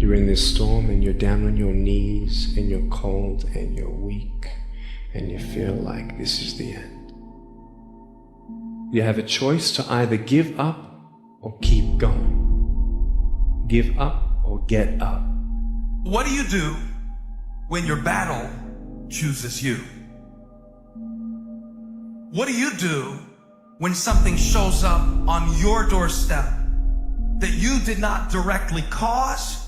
You're in this storm and you're down on your knees and you're cold and you're weak and you feel like this is the end. You have a choice to either give up or keep going. Give up or get up. What do you do when your battle chooses you? What do you do when something shows up on your doorstep that you did not directly cause?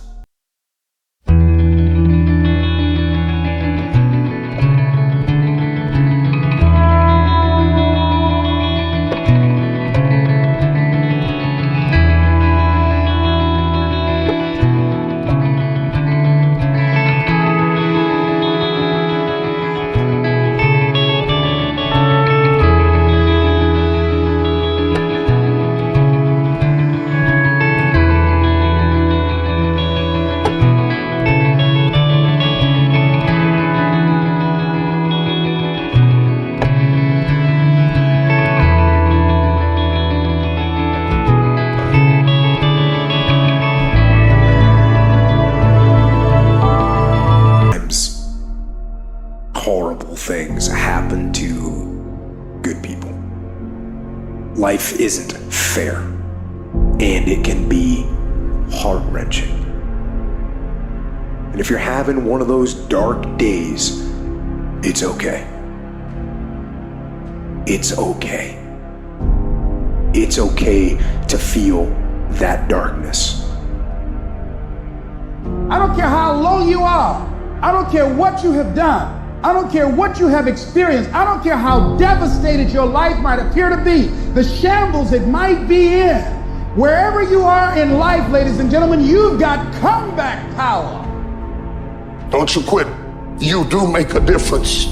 Horrible things happen to good people. Life isn't fair, and it can be heart-wrenching. And if you're having one of those dark days, it's okay. It's okay. It's okay to feel that darkness. I don't care how low you are. I don't care what you have done. I don't care what you have experienced. I don't care how devastated your life might appear to be, the shambles it might be in. Wherever you are in life, ladies and gentlemen, you've got comeback power. Don't you quit. You do make a difference.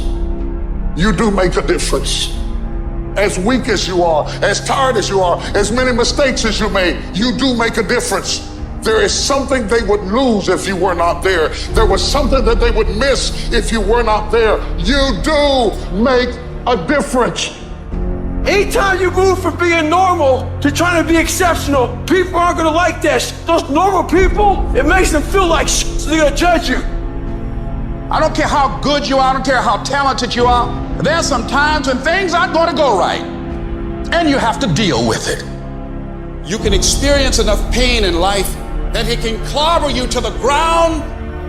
You do make a difference. As weak as you are, as tired as you are, as many mistakes as you made, you do make a difference. There is something they would lose if you were not there. There was something that they would miss if you were not there. You do make a difference. Anytime you move from being normal to trying to be exceptional, people aren't gonna like that. Those normal people, it makes them feel like so they're gonna judge you. I don't care how good you are, I don't care how talented you are. There are some times when things aren't going to go right, and you have to deal with it. You can experience enough pain in life that it can clobber you to the ground,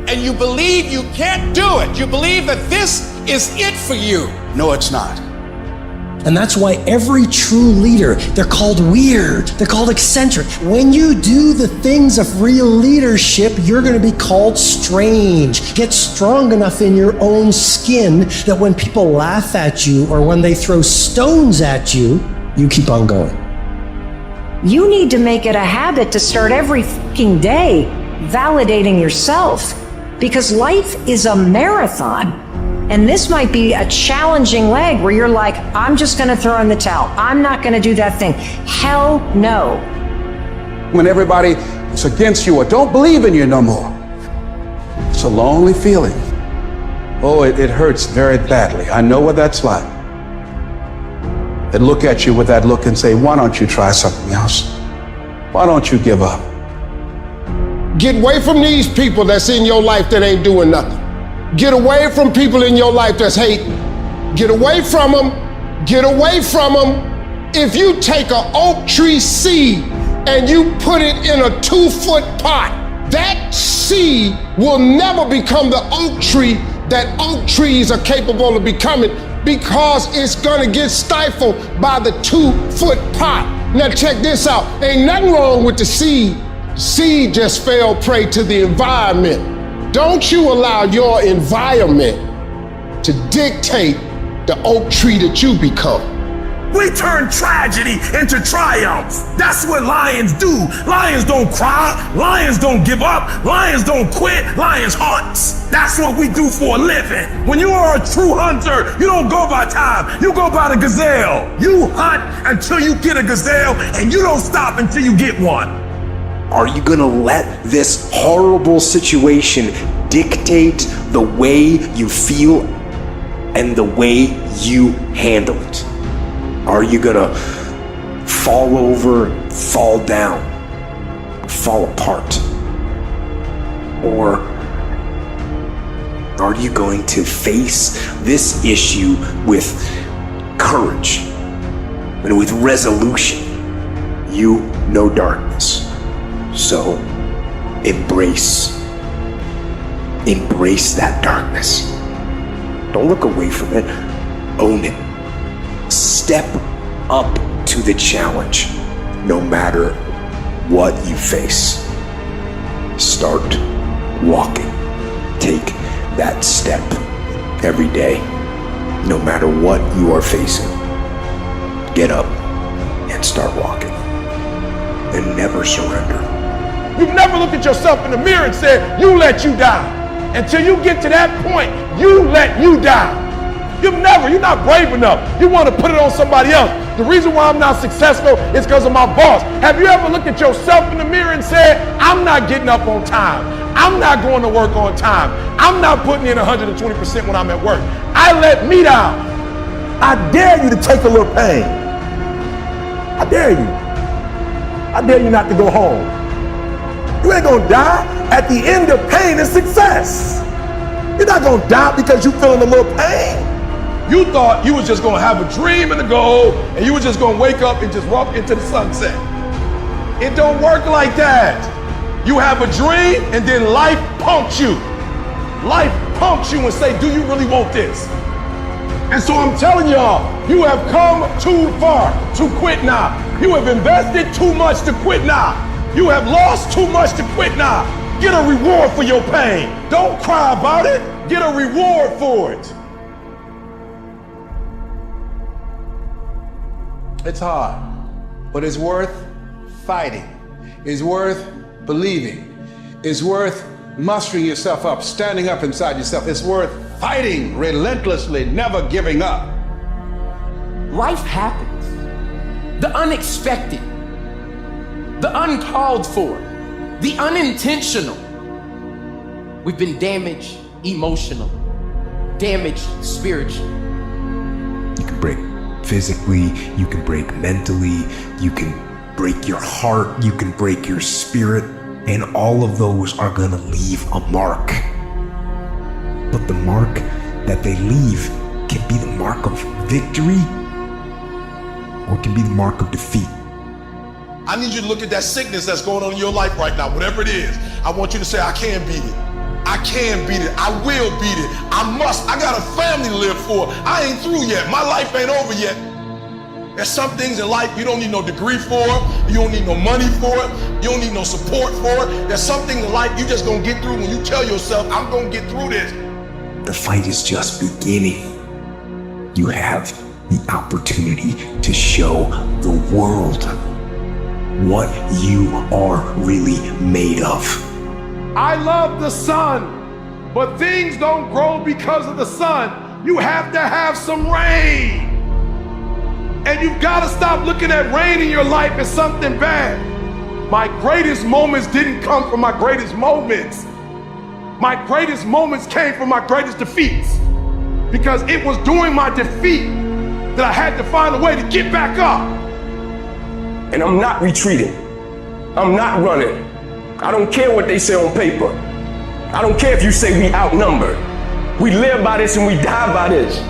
and you believe you can't do it. You believe that this is it for you. No, it's not. And that's why every true leader, they're called weird, they're called eccentric. When you do the things of real leadership, you're going to be called strange. Get strong enough in your own skin that when people laugh at you or when they throw stones at you, you keep on going. You need to make it a habit to start every fucking day validating yourself, because life is a marathon. And this might be a challenging leg where you're like, I'm just going to throw in the towel. I'm not going to do that thing. Hell no. When everybody is against you or don't believe in you no more, it's a lonely feeling. Oh, it hurts very badly. I know what that's like. They look at you with that look and say, why don't you try something else? Why don't you give up? Get away from these people that's in your life that ain't doing nothing. Get away from people in your life that's hating. Get away from them. Get away from them. If you take an oak tree seed and you put it in a 2-foot pot, that seed will never become the oak tree that oak trees are capable of becoming, because it's gonna get stifled by the 2-foot pot. Now check this out. Ain't nothing wrong with the seed. Seed just fell prey to the environment. Don't you allow your environment to dictate the oak tree that you become. We turn tragedy into triumph. That's what lions do. Lions don't cry. Lions don't give up. Lions don't quit. Lions hunt. That's what we do for a living. When you are a true hunter, you don't go by time. You go by the gazelle. You hunt until you get a gazelle, and you don't stop until you get one. Are you gonna let this horrible situation dictate the way you feel and the way you handle it? Are you gonna fall over, fall down, fall apart? Or are you going to face this issue with courage and with resolution? You know darkness, so embrace that darkness. Don't look away from it, own it. Step up to the challenge, no matter what you face. Start walking. Take that step every day, no matter what you are facing. Get up and start walking. And never surrender. You've never looked at yourself in the mirror and said, you let you down. Until you get to that point, you let you down. You're not brave enough. You want to put it on somebody else. The reason why I'm not successful is because of my boss. Have you ever looked at yourself in the mirror and said, I'm not getting up on time. I'm not going to work on time. I'm not putting in 120% when I'm at work. I let me down. I dare you to take a little pain. I dare you. I dare you not to go home. You ain't gonna die. At the end of pain is success. You're not gonna die because you're feeling a little pain. You thought you was just gonna have a dream and a goal, and you was just gonna wake up and just walk into the sunset. It don't work like that. You have a dream, and then life punks you. Life punks you and say, do you really want this? And so I'm telling y'all, you have come too far to quit now. You have invested too much to quit now. You have lost too much to quit now. Get a reward for your pain. Don't cry about it. Get a reward for it. It's hard, but it's worth fighting. It's worth believing. It's worth mustering yourself up, standing up inside yourself. It's worth fighting relentlessly, never giving up. Life happens. The unexpected, the uncalled for, the unintentional. We've been damaged emotionally, damaged spiritually. You can break physically, you can break mentally, you can break your heart, you can break your spirit, and all of those are gonna leave a mark. But the mark that they leave can be the mark of victory or it can be the mark of defeat. I need you to look at that sickness that's going on in your life right now, whatever it is. I want you to say, I can beat it. I can beat it. I will beat it. I must. I got a family to live for. I ain't through yet. My life ain't over yet. There's some things in life you don't need no degree for. You don't need no money for it. You don't need no support for it. There's some things in life you just gonna get through when you tell yourself, I'm gonna get through this. The fight is just beginning. You have the opportunity to show the world what you are really made of. I love the sun, but things don't grow because of the sun. You have to have some rain. And you've got to stop looking at rain in your life as something bad. My greatest moments didn't come from my greatest moments. My greatest moments came from my greatest defeats. Because it was during my defeat that I had to find a way to get back up. And I'm not retreating. I'm not running. I don't care what they say on paper. I don't care if you say we outnumbered. We live by this and we die by this.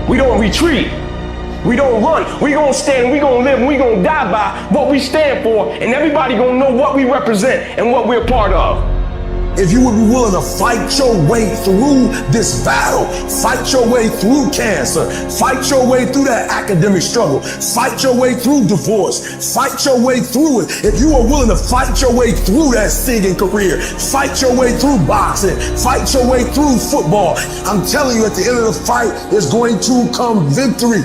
We don't retreat. We don't run. We gonna stand, we gonna live, and we gonna die by what we stand for, and everybody gonna know what we represent and what we're part of. If you would be willing to fight your way through this battle, fight your way through cancer, fight your way through that academic struggle, fight your way through divorce, fight your way through it. If you are willing to fight your way through that singing career, fight your way through boxing, fight your way through football, I'm telling you, at the end of the fight is going to come victory.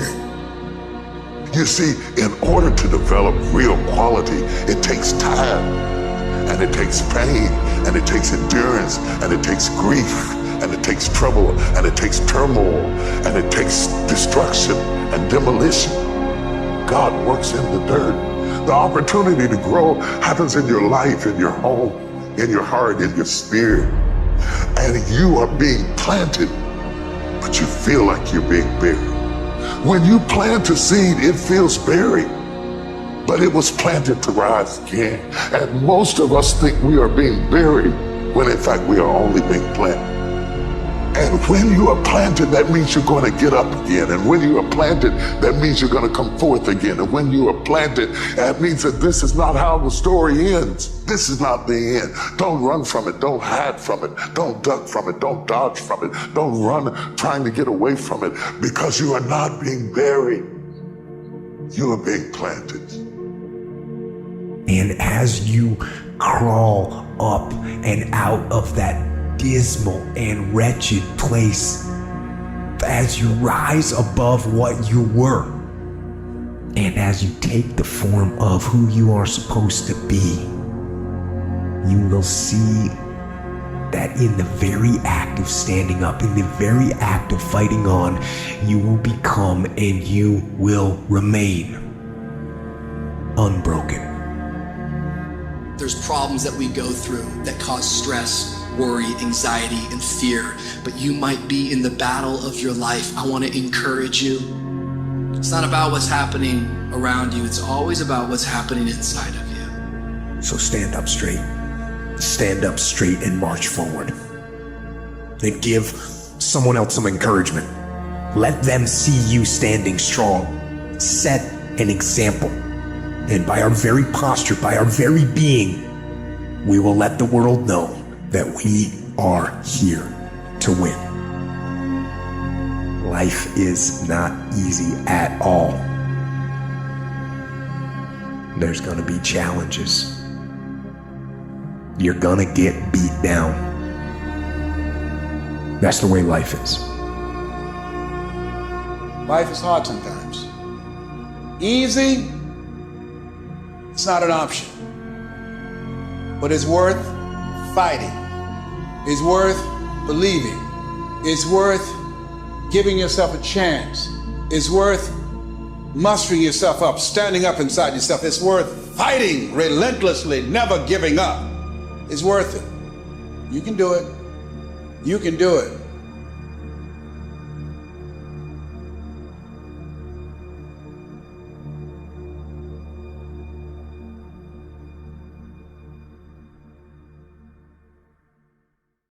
You see, in order to develop real quality, it takes time, and it takes pain, and it takes endurance, and it takes grief, and it takes trouble, and it takes turmoil, and it takes destruction and demolition. God works in the dirt. The opportunity to grow happens in your life, in your home, in your heart, in your spirit. And you are being planted, but you feel like you're being buried. When you plant a seed, it feels buried, but it was planted to rise again. And most of us think we are being buried when in fact we are only being planted. And when you are planted, that means you're going to get up again. And when you are planted, that means you're going to come forth again. And when you are planted, that means that this is not how the story ends. This is not the end. Don't run from it. Don't hide from it. Don't duck from it. Don't dodge from it. Don't run trying to get away from it, because you are not being buried. You are being planted. And as you crawl up and out of that dismal and wretched place, as you rise above what you were, and as you take the form of who you are supposed to be, you will see that in the very act of standing up, in the very act of fighting on, you will become and you will remain unbroken. There's problems that we go through that cause stress, worry, anxiety, and fear, but you might be in the battle of your life. I want to encourage you. It's not about what's happening around you. It's always about what's happening inside of you. So stand up straight and march forward. And give someone else some encouragement. Let them see you standing strong. Set an example. And by our very posture, by our very being, we will let the world know that we are here to win. Life is not easy at all. There's gonna be challenges. You're gonna get beat down. That's the way life is. Life is hard sometimes. Easy, it's not an option. But it's worth fighting. It's worth believing. It's worth giving yourself a chance. It's worth mustering yourself up, standing up inside yourself. It's worth fighting relentlessly, never giving up. It's worth it. You can do it. You can do it.